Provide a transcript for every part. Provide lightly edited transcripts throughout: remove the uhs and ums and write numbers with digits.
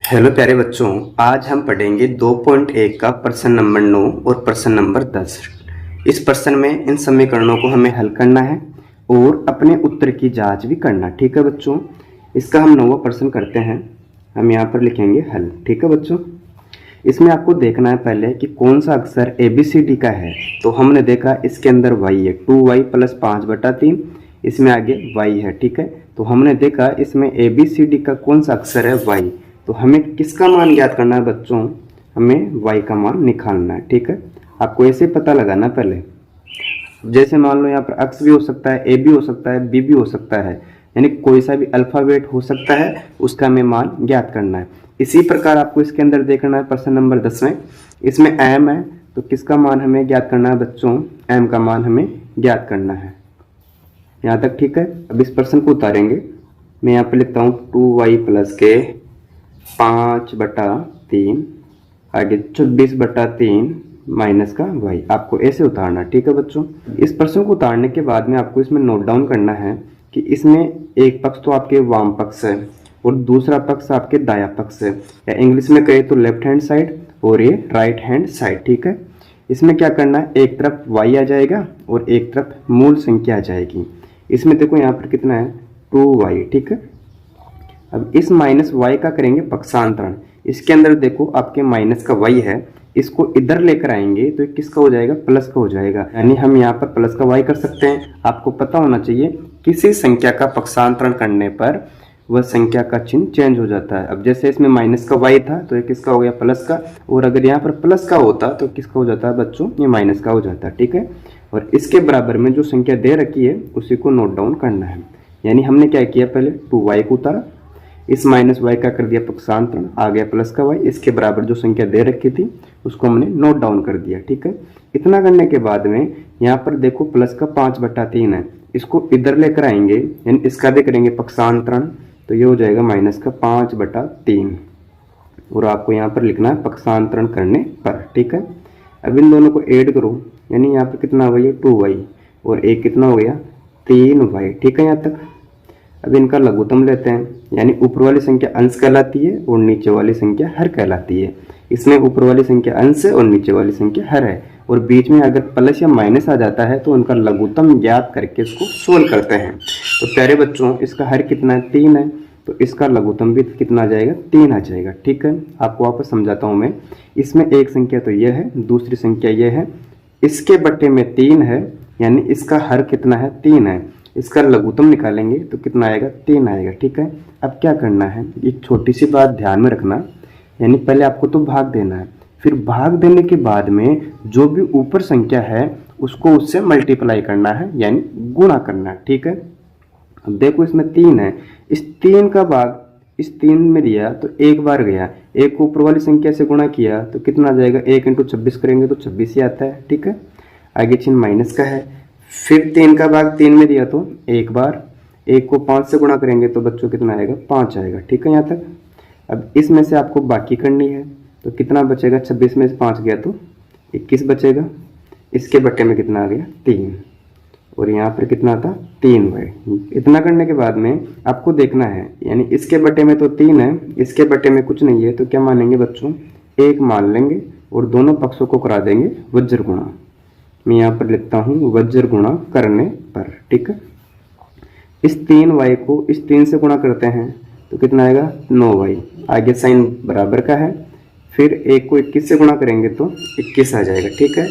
Hello प्यारे बच्चों, आज हम पढ़ेंगे 2.1 का प्रश्न नंबर 9 और प्रश्न नंबर 10। इस प्रश्न में इन समीकरणों को हमें हल करना है और अपने उत्तर की जांच भी करना। ठीक है बच्चों, इसका हम 9वां प्रश्न करते हैं। हम यहाँ पर लिखेंगे हल। ठीक है बच्चों, इसमें आपको देखना है पहले कि कौन सा अक्षर ABCD का है। तो हमने देखा इसके अंदर y है, 2y + 5/3, इसमें आगे y है। ठीक है, तो हमने देखा इसमें ABCD का कौन सा अक्षर है y। तो हमें किसका मान ज्ञात करना है बच्चों, हमें y का मान निकालना है। ठीक है, आपको ऐसे पता लगाना पहले। जैसे मान लो यहाँ पर x भी हो सकता है, a भी हो सकता है, b भी हो सकता है, यानी कोई सा भी अल्फ़ाबेट हो सकता है, उसका हमें मान ज्ञात करना है। इसी प्रकार आपको इसके अंदर देखना है प्रश्न नंबर 10 में, इसमें m है, तो किसका मान हमें ज्ञात करना है बच्चों, m का मान हमें ज्ञात करना है। यहाँ तक ठीक है। अब इस प्रश्न को उतारेंगे। मैं यहाँ पर लिखता हूँ 2y + 5/3 आगे 24/3 माइनस का y। आपको ऐसे उतारना। ठीक है बच्चों, इस प्रश्न को उतारने के बाद में आपको इसमें नोट डाउन करना है कि इसमें एक पक्ष तो आपके वाम पक्ष है और दूसरा पक्ष आपके दाया पक्ष है, या इंग्लिश में कहे तो लेफ्ट हैंड साइड और ये राइट हैंड साइड। ठीक है, इसमें क्या करना है, एक तरफ y आ जाएगा और एक तरफ मूल संख्या आ जाएगी। इसमें देखो यहाँ पर कितना है, 2y। ठीक है, अब इस -y का करेंगे पक्षांतरण। इसके अंदर देखो आपके माइनस का y है, इसको इधर लेकर आएंगे तो किसका हो जाएगा, प्लस का हो जाएगा, यानी हम यहाँ पर प्लस का y कर सकते हैं। आपको पता होना चाहिए किसी संख्या का पक्षांतरण करने पर वह संख्या का चिन्ह चेंज हो जाता है। अब जैसे इसमें माइनस का y था तो ये किसका हो गया, प्लस का, और अगर यहाँ पर प्लस का होता तो किसका हो जाता है बच्चों, ये माइनस का हो जाता है। ठीक है, और इसके बराबर में जो संख्या दे रखी है उसी को नोट डाउन करना है। यानी हमने क्या किया, पहले 2y को उतारा, इस -y का कर दिया पक्षांतरण, आ गया प्लस का y, इसके बराबर जो संख्या दे रखी थी उसको हमने नोट डाउन कर दिया। ठीक है, इतना करने के बाद में यहाँ पर देखो प्लस का 5/3 है, इसको इधर लेकर आएंगे यानी इसका भी करेंगे पक्षांतरण, तो ये हो जाएगा -5/3 और आपको यहाँ पर लिखना है पक्षांतरण करने पर। ठीक है, अब इन दोनों को ऐड करो, यानी यहाँ पर कितना हो गया, 2y और एक कितना हो गया, 3y। ठीक है, यहाँ तक। अब इनका लघुत्तम लेते हैं, यानी ऊपर वाली संख्या अंश कहलाती है और नीचे वाली संख्या हर कहलाती है। इसमें ऊपर वाली संख्या अंश है और नीचे वाली संख्या हर है, और बीच में अगर प्लस या माइनस आ जाता है तो उनका लघुत्तम ज्ञात करके इसको सोल्व करते हैं। तो प्यारे बच्चों, इसका हर कितना है, 3 है, तो इसका लघुत्तम भी कितना आ जाएगा, 3 आ जाएगा। ठीक है, आपको वापस समझाता हूँ मैं। इसमें एक संख्या तो यह है, दूसरी संख्या यह है, इसके बट्टे में 3 है, यानी इसका हर कितना है, 3 है। इसका लघुत्तम निकालेंगे तो कितना आएगा, 3 आएगा। ठीक है, अब क्या करना है, एक छोटी सी बात ध्यान में रखना, यानी पहले आपको तो भाग देना है, फिर भाग देने के बाद में जो भी ऊपर संख्या है उसको उससे मल्टीप्लाई करना है, यानी गुणा करना है। ठीक है, अब देखो इसमें 3 है, इस 3 का भाग इस 3 में दिया तो एक बार गया, एक को ऊपर वाली संख्या से गुणा किया तो कितना आ जाएगा, 1 × 26 करेंगे तो 26 ही आता है। ठीक है, आगे चिन्ह माइनस का है, फिर 3 का भाग 3 में दिया तो एक बार, 1 को 5 से गुणा करेंगे तो बच्चों कितना आएगा, 5 आएगा। ठीक है, यहाँ तक। अब इसमें से आपको बाकी करनी है, तो कितना बचेगा, 26 में से 5 गया तो 21 बचेगा, इसके बट्टे में कितना आ गया, 3, और यहाँ पर कितना था, 3y। इतना करने के बाद में आपको देखना है, यानी इसके बट्टे में तो 3 है, इसके बट्टे में कुछ नहीं है, तो क्या मानेंगे बच्चों, 1 मान लेंगे और दोनों पक्षों को करा देंगे वज्र गुणा। मैं यहाँ पर लिखता हूँ वज्र गुणा करने पर। ठीक है, इस 3y को इस 3 से गुणा करते हैं तो कितना आएगा, 9y। आगे साइन बराबर का है, फिर 1 को 21 से गुणा करेंगे तो 21 आ जाएगा। ठीक है,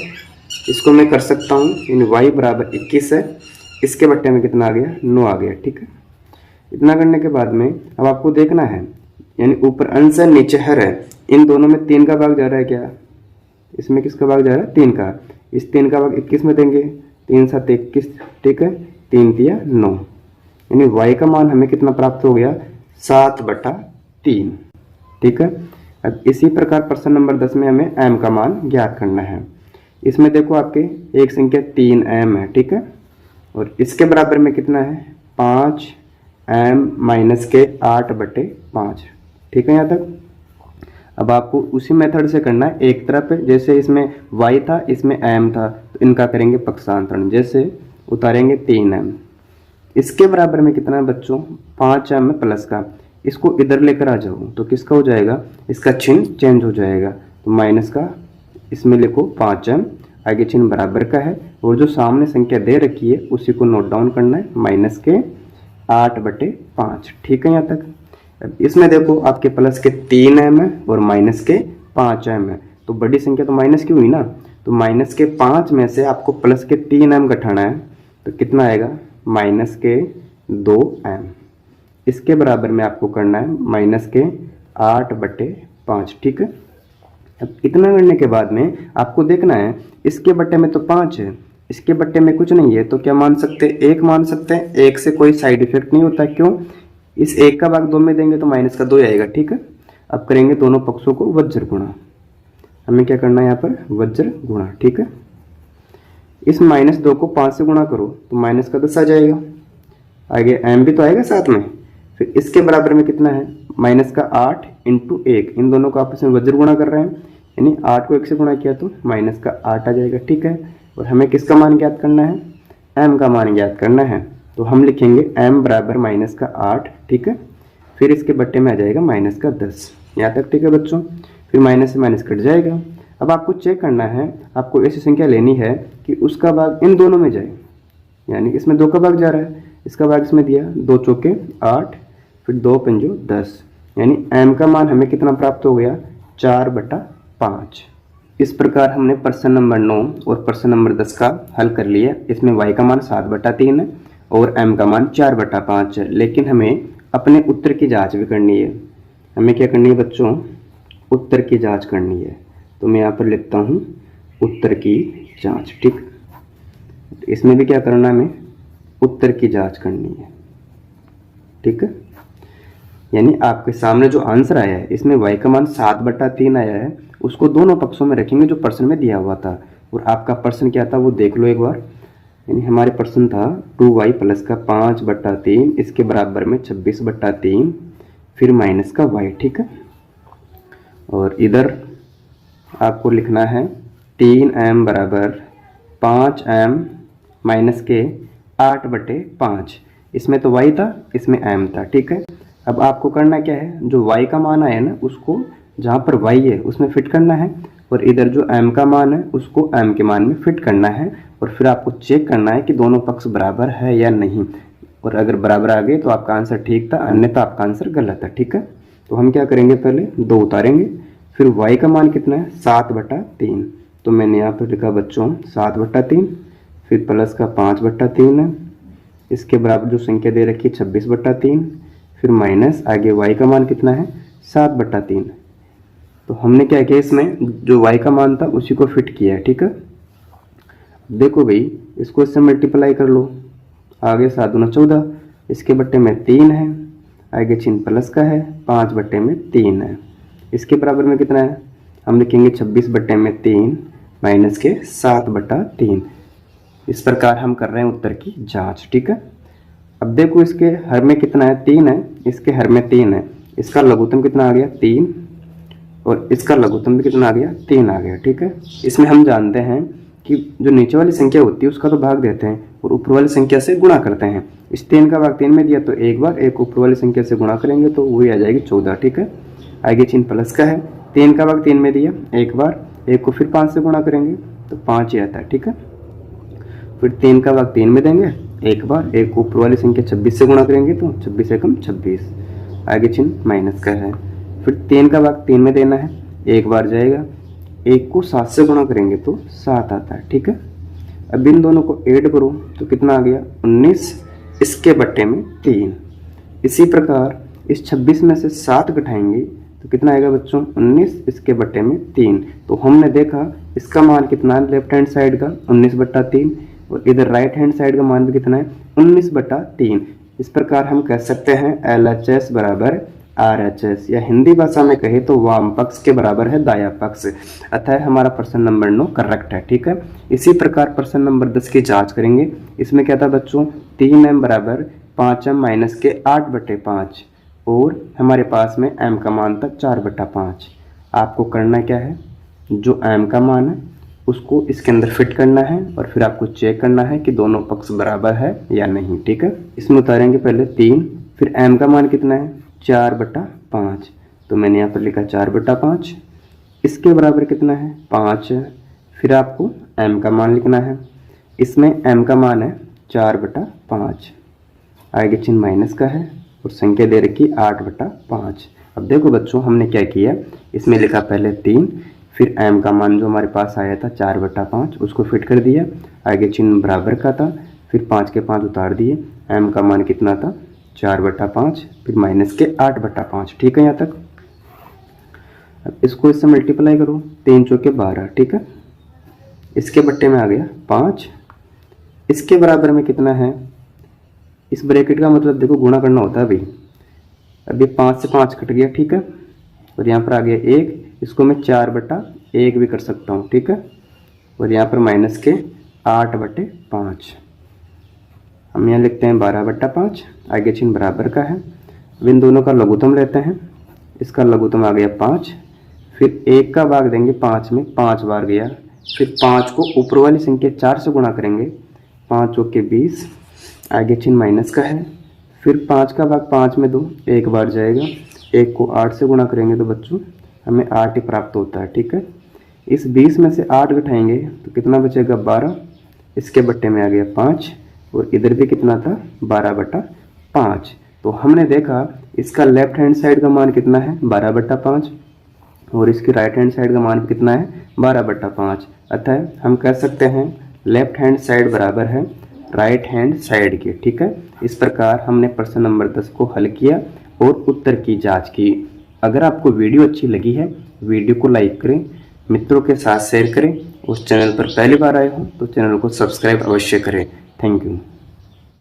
इसको मैं कर सकता हूँ, यानी y = 21 है, इसके बट्टे में कितना आ गया, 9 आ गया। ठीक है, इतना करने के बाद में अब आपको देखना है, यानी ऊपर अंश है नीचे हर है, इन दोनों में 3 का भाग जा रहा है, क्या इसमें किसका भाग जा रहा है, 3 का, इस 3 का भाग 21 में देंगे, 3 × 7 = 21। ठीक है, 3 × 3 = 9, यानी y का मान हमें कितना प्राप्त हो गया, 7/3। ठीक है, अब इसी प्रकार प्रश्न नंबर 10 में हमें m का मान ज्ञात करना है। इसमें देखो आपके एक संख्या 3m है। ठीक है, और इसके बराबर में कितना है, 5m - 8/5। ठीक है, यहाँ तक। अब आपको उसी मेथड से करना है, एक तरफ है, जैसे इसमें y था, इसमें m था, तो इनका करेंगे पक्षांतरण। जैसे उतारेंगे 3m, इसके बराबर में कितना है बच्चों, 5m प्लस का, इसको इधर लेकर आ जाओ तो किसका हो जाएगा, इसका चिन्ह चेंज हो जाएगा। तो माइनस का इसमें लिखो 5m, आगे चिन्ह बराबर का है और जो सामने संख्या दे रखी है उसी को नोट डाउन करना है, माइनस के 8/5। ठीक है यहाँ तक। अब इसमें देखो आपके प्लस के 3m है और माइनस के 5m है, तो बड़ी संख्या तो माइनस की हुई ना, तो माइनस के 5 में से आपको प्लस के 3m घटाना है, तो कितना आएगा, माइनस के 2m। इसके बराबर में आपको करना है माइनस के 8/5। ठीक है। अब इतना करने के बाद में आपको देखना है इसके बट्टे में तो 5 है, इसके बट्टे में कुछ नहीं है, तो क्या मान सकते हैं, 1 मान सकते हैं। 1 से कोई साइड इफेक्ट नहीं होता, क्यों, इस 1 का भाग 2 में देंगे तो माइनस का 2 आएगा। ठीक है। अब करेंगे दोनों पक्षों को वज्र गुणा, हमें क्या करना है यहाँ पर, वज्र गुणा। ठीक है। इस -2 को 5 से गुणा करो तो माइनस का 10 आ जाएगा, आगे m भी तो आएगा साथ में। फिर इसके बराबर में कितना है, माइनस का 8 × 1, इन दोनों को आपस में वज्र गुणा कर रहे हैं, यानी 8 को 1 से गुणा किया तो माइनस का 8 आ जाएगा। ठीक है। और हमें किसका मान ज्ञात करना है, m का मान ज्ञात करना है, तो हम लिखेंगे m बराबर माइनस का 8। ठीक है। फिर इसके बट्टे में आ जाएगा माइनस का 10, यहाँ तक। ठीक है बच्चों। फिर माइनस से माइनस कट जाएगा। अब आपको चेक करना है, आपको ऐसी संख्या लेनी है कि उसका भाग इन दोनों में जाए, यानी इसमें 2 का भाग जा रहा है, इसका भाग इसमें दिया, 2 चौके 8, फिर 2 पंजो 10, यानी m का मान हमें कितना प्राप्त हो गया, 4/5। इस प्रकार हमने प्रश्न नंबर 9 और प्रश्न नंबर 10 का हल कर लिया। इसमें y का मान 7/3 है और m का मान 4/5 है, लेकिन हमें अपने उत्तर की जांच भी करनी है। हमें क्या करनी है बच्चों, उत्तर की जांच करनी है। तो मैं यहाँ पर लिखता हूँ उत्तर की जांच। ठीक। इसमें भी क्या करना है, हमें उत्तर की जांच करनी है। ठीक है। यानी आपके सामने जो आंसर आया है इसमें y का मान 7/3 आया है, उसको दोनों पक्षों में रखेंगे जो प्रश्न में दिया हुआ था। और आपका प्रश्न क्या था वो देख लो एक बार। यानी हमारे प्रश्न था 2y प्लस का 5/3, इसके बराबर में 26/3, फिर माइनस का y। ठीक है। और इधर आपको लिखना है 3m बराबर 5m माइनस के 8/5। इसमें तो y था, इसमें m था। ठीक है। अब आपको करना क्या है, जो y का मान आया ना उसको जहाँ पर y है उसमें फिट करना है, और इधर जो m का मान है उसको m के मान में फिट करना है, और फिर आपको चेक करना है कि दोनों पक्ष बराबर है या नहीं। और अगर बराबर आ गए तो आपका आंसर ठीक था, अन्यथा आपका आंसर गलत है। ठीक है। तो हम क्या करेंगे, पहले 2 उतारेंगे, फिर y का मान कितना है, 7/3। तो मैंने यहाँ पर लिखा बच्चों 7/3, फिर प्लस का 5/3 है, इसके बराबर जो संख्या दे रखी है 26/3, फिर माइनस आगे y का मान कितना है, 7/3। तो हमने क्या किया, इसमें जो y का मान था उसी को फिट किया है। ठीक है। देखो भाई, इसको इससे मल्टीप्लाई कर लो, आगे 7 दूना 14, इसके बट्टे में 3 है, आगे चिन्ह प्लस का है, 5/3 है, इसके बराबर में कितना है, हम लिखेंगे 26/3 माइनस के 7/3। इस प्रकार हम कर रहे हैं उत्तर की जांच। ठीक है। अब देखो इसके हर में कितना है, 3 है, इसके हर में 3 है, इसका लघुत्तम कितना आ गया, 3, और इसका लघुत्तम भी कितना आ गया, 3 आ गया। ठीक है। इसमें हम जानते हैं कि जो नीचे वाली संख्या होती है उसका तो भाग देते हैं और ऊपर वाली संख्या से गुणा करते हैं। इस 3 का भाग 3 में दिया तो एक बार, एक ऊपर वाली संख्या से गुणा करेंगे तो वही आ जाएगी 14। ठीक है। आगे चिन्ह प्लस का है, 3 का भाग 3 में दिया एक बार, एक को फिर 5 से गुणा करेंगे तो 5 ही आता है। ठीक है। फिर 3 का भाग 3 में देंगे एक बार, एक ऊपर वाली संख्या 26 से गुणा करेंगे तो 26 एकम 26, आगे चिन्ह माइनस का है। फिर 3 का भाग 3 में देना है, एक बार जाएगा, एक को 7 से गुणा करेंगे तो 7 आता है। ठीक है। अब इन दोनों को ऐड करो तो कितना आ गया, 19, इसके बट्टे में 3। इसी प्रकार इस 26 में से 7 घटाएंगे तो कितना आएगा बच्चों, 19, इसके बट्टे में 3। तो हमने देखा इसका मान कितना है लेफ्ट हैंड साइड का, 19/3, और इधर राइट हैंड साइड का मान भी कितना है, 19/3। इस प्रकार हम कह सकते हैं LHS बराबर RHS, या हिंदी भाषा में कहे तो वाम पक्ष के बराबर है दाया पक्ष। अतः हमारा प्रश्न नंबर 9 करेक्ट है। ठीक है। इसी प्रकार प्रश्न नंबर 10 की जांच करेंगे। इसमें क्या था बच्चों, 3m बराबर 5m माइनस के 8/5, और हमारे पास में m का मान था 4/5। आपको करना क्या है, जो m का मान है उसको इसके अंदर फिट करना है, और फिर आपको चेक करना है कि दोनों पक्ष बराबर है या नहीं। ठीक है। इसमें उतारेंगे पहले 3, फिर m का मान कितना है, 4/5, तो मैंने यहाँ पर लिखा 4/5। इसके बराबर कितना है 5। फिर आपको m का मान लिखना है, इसमें m का मान है 4/5, आगे चिन्ह माइनस का है और संख्या दे रखी 8/5। अब देखो बच्चों हमने क्या किया, इसमें लिखा पहले 3, फिर m का मान जो हमारे पास आया था 4/5 उसको फिट कर दिया, आगे चिन्ह बराबर का था, फिर 5 के 5 उतार दिए, m का मान कितना था 4/5, फिर माइनस के 8/5। ठीक है यहाँ तक। अब इसको इससे मल्टीप्लाई करो, 3 चौके 12, ठीक है। इसके बट्टे में आ गया 5, इसके बराबर में कितना है, इस ब्रैकेट का मतलब देखो गुणा करना होता है भाई। अब ये 5 से 5 कट गया, ठीक है, और यहाँ पर आ गया 1, इसको मैं 4/1 भी कर सकता हूँ, ठीक है, और यहाँ पर माइनस के 8/5। हम यहाँ लिखते हैं 12/5, आगे चिन्ह बराबर का है। अब इन दोनों का लघुत्तम लेते हैं, इसका लघुत्तम आ गया 5, फिर 1 का भाग देंगे 5 में, 5 बार गया, फिर 5 को ऊपर वाली संख्या 4 से गुणा करेंगे, 5 चौके 20, आगे चिन्ह माइनस का है, फिर 5 का भाग 5 में 2, 1 बार जाएगा, 1 को 8 से गुणा करेंगे तो बच्चों हमें 8 ही प्राप्त होता है, ठीक है। इस 20 में से 8 घटाएंगे तो कितना बचेगा 12, इसके बट्टे में आ गया 5, और इधर भी कितना था 12/5। तो हमने देखा इसका लेफ्ट हैंड साइड का मान कितना है 12/5, और इसकी राइट हैंड साइड का मान कितना है 12/5। अतः हम कह सकते हैं लेफ्ट हैंड साइड बराबर है राइट हैंड साइड के, ठीक है। इस प्रकार हमने प्रश्न नंबर 10 को हल किया और उत्तर की जांच की। अगर आपको वीडियो अच्छी लगी है, वीडियो को लाइक करें, मित्रों के साथ शेयर करें, उस चैनल पर पहली बार आए हो तो चैनल को सब्सक्राइब अवश्य करें। Thank you.